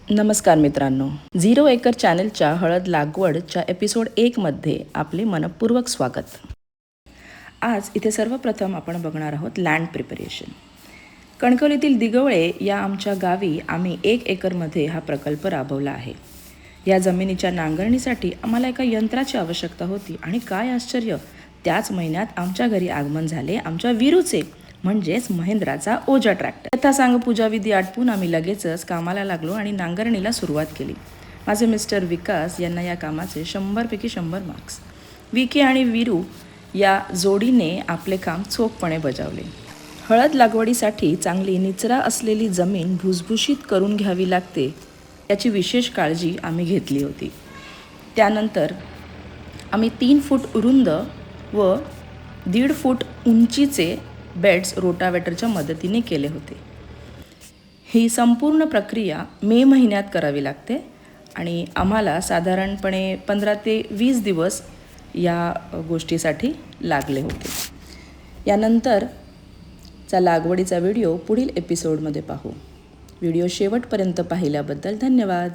नमस्कार मित्रांनो, 0 एकर चॅनलच्या हळद लागवडच्या एपिसोड 1मध्ये आपले मनपूर्वक स्वागत. आज इथे सर्वप्रथम आपण बघणार आहोत लँड प्रिपरेशन. कणकवलीतील दिगवळे या आमच्या गावी आम्ही 1 एकरमध्ये हा प्रकल्प राबवला आहे. या जमिनीच्या नांगरणीसाठी आम्हाला एका यंत्राची आवश्यकता होती आणि काय आश्चर्य, त्याच महिन्यात आमच्या घरी आगमन झाले आमच्या वीरूचे, म्हणजेच महेंद्राचा ओजा ट्रॅक्टर. यथासांग पूजाविधी आटपून आम्ही लगेचच कामाला लागलो आणि नांगरणीला सुरुवात केली. माझे मिस्टर विकास यांना या कामाचे 100पैकी 100 मार्क्स. विके आणि वीरू या जोडीने आपले काम चोखपणे बजावले. हळद लागवडीसाठी चांगली निचरा असलेली जमीन भुसभुशीत करून घ्यावी लागते याची विशेष काळजी आम्ही घेतली होती. त्यानंतर आम्ही 3 फूट रुंद व 1.5 फूट उंचीचे बेड्स रोटावेटरच्या मदतीने केले होते. ही संपूर्ण प्रक्रिया मे महिन्यात करावी लागते आणि आम्हाला साधारणपणे 15 ते 20 दिवस या गोष्टीसाठी लागले होते. यानंतरचा लागवडीचा व्हिडिओ पुढील एपिसोडमध्ये पाहू. व्हिडिओ शेवटपर्यंत पाहिल्याबद्दल धन्यवाद.